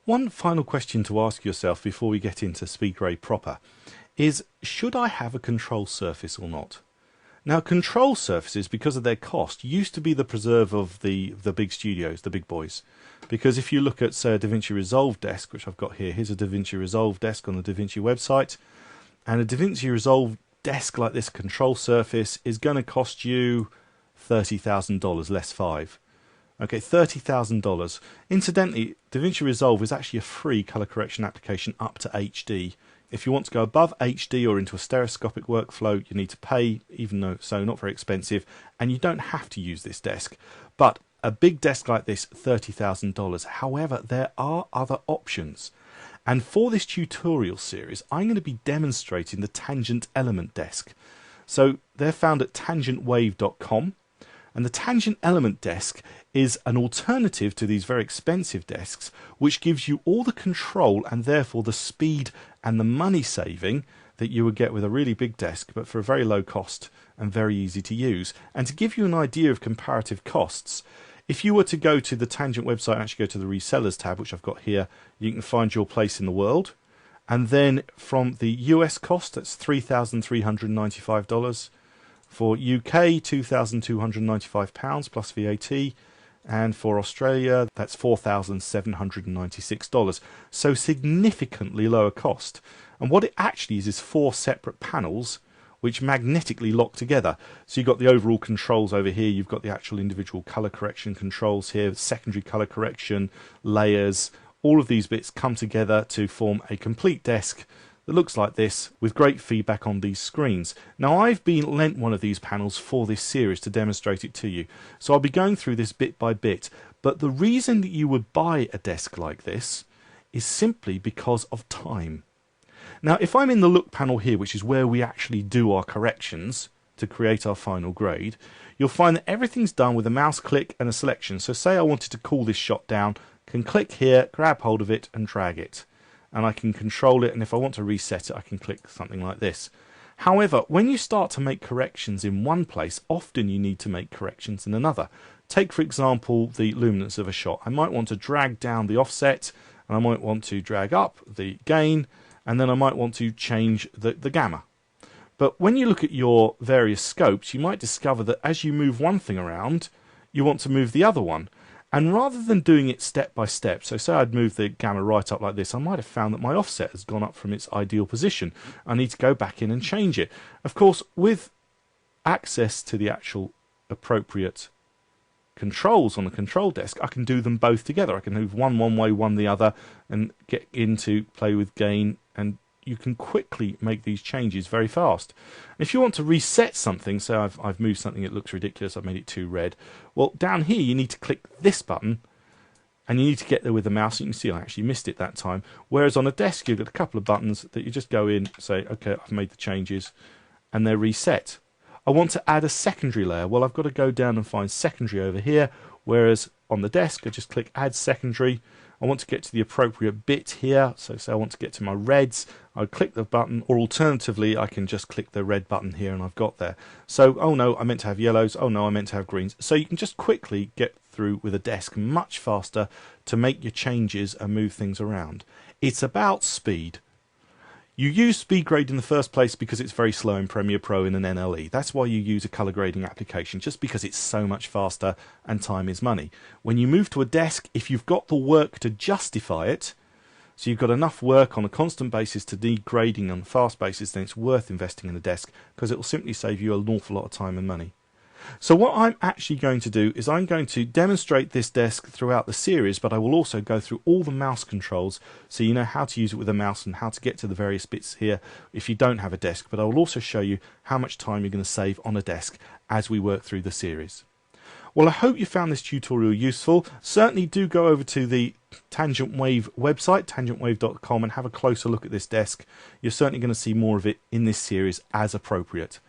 One final question to ask yourself before we get into SpeedGrade proper is, should I have a control surface or not? Now, control surfaces, because of their cost, used to be the preserve of the big studios, the big boys. Because if you look at, say, a DaVinci Resolve desk, which I've got here, here's a DaVinci Resolve desk on the DaVinci website, and a DaVinci Resolve desk like this, control surface, is going to cost you $30,000, less 5. Okay, $30,000. Incidentally, DaVinci Resolve is actually a free color correction application up to HD. If you want to go above HD or into a stereoscopic workflow, you need to pay, even though so not very expensive, and you don't have to use this desk. But a big desk like this, $30,000. However, there are other options. And for this tutorial series, I'm going to be demonstrating the tangent element desk. So they're found at tangentwave.com. And the tangent element desk is an alternative to these very expensive desks, which gives you all the control and therefore the speed and the money saving that you would get with a really big desk, but for a very low cost and very easy to use. And to give you an idea of comparative costs, if you were to go to the Tangent website, actually go to the resellers tab, which I've got here, you can find your place in the world. And then from the US cost, that's $3,395. For UK, £2,295 plus VAT, and for Australia, that's $4,796. So significantly lower cost. And what it actually is 4 separate panels which magnetically lock together. So you've got the overall controls over here, you've got the actual individual color correction controls here, secondary color correction, layers, all of these bits come together to form a complete desk that looks like this with great feedback on these screens. Now, I've been lent one of these panels for this series to demonstrate it to you, so I'll be going through this bit by bit, but the reason that you would buy a desk like this is simply because of time. Now, if I'm in the look panel here, which is where we actually do our corrections to create our final grade, you'll find that everything's done with a mouse click and a selection. So say I wanted to cool this shot down, can click here, grab hold of it and drag it. And I can control it, and if I want to reset it, I can click something like this. However, when you start to make corrections in one place, often you need to make corrections in another. Take, for example, the luminance of a shot. I might want to drag down the offset, and I might want to drag up the gain, and then I might want to change the gamma. But when you look at your various scopes, you might discover that as you move one thing around, you want to move the other one. And rather than doing it step by step, so say I'd move the gamma right up like this, I might have found that my offset has gone up from its ideal position. I need to go back in and change it. Of course, with access to the actual appropriate controls on the control desk, I can do them both together. I can move one way, one the other, and get into play with gain, and you can quickly make these changes very fast. If you want to reset something, so I've moved something that looks ridiculous, I've made it too red, well, down here you need to click this button, and you need to get there with the mouse. You can see I actually missed it that time, whereas on a desk you've got a couple of buttons that you just go in, say, okay, I've made the changes, and they're reset. I want to add a secondary layer. Well, I've got to go down and find secondary over here, whereas on the desk I just click add secondary. I want to get to the appropriate bit here, so say I want to get to my reds, I click the button, or alternatively I can just click the red button here and I've got there. So, oh no, I meant to have yellows, oh no, I meant to have greens. So you can just quickly get through with a desk much faster to make your changes and move things around. It's about speed. You use SpeedGrade in the first place because it's very slow in Premiere Pro in an NLE. That's why you use a color grading application, just because it's so much faster and time is money. When you move to a desk, if you've got the work to justify it, so you've got enough work on a constant basis to need grading on a fast basis, then it's worth investing in a desk because it will simply save you an awful lot of time and money. So what I'm actually going to do is I'm going to demonstrate this desk throughout the series, but I will also go through all the mouse controls so you know how to use it with a mouse and how to get to the various bits here if you don't have a desk. But I will also show you how much time you're going to save on a desk as we work through the series. Well, I hope you found this tutorial useful. Certainly do go over to the Tangent Wave website, tangentwave.com, and have a closer look at this desk. You're certainly going to see more of it in this series as appropriate.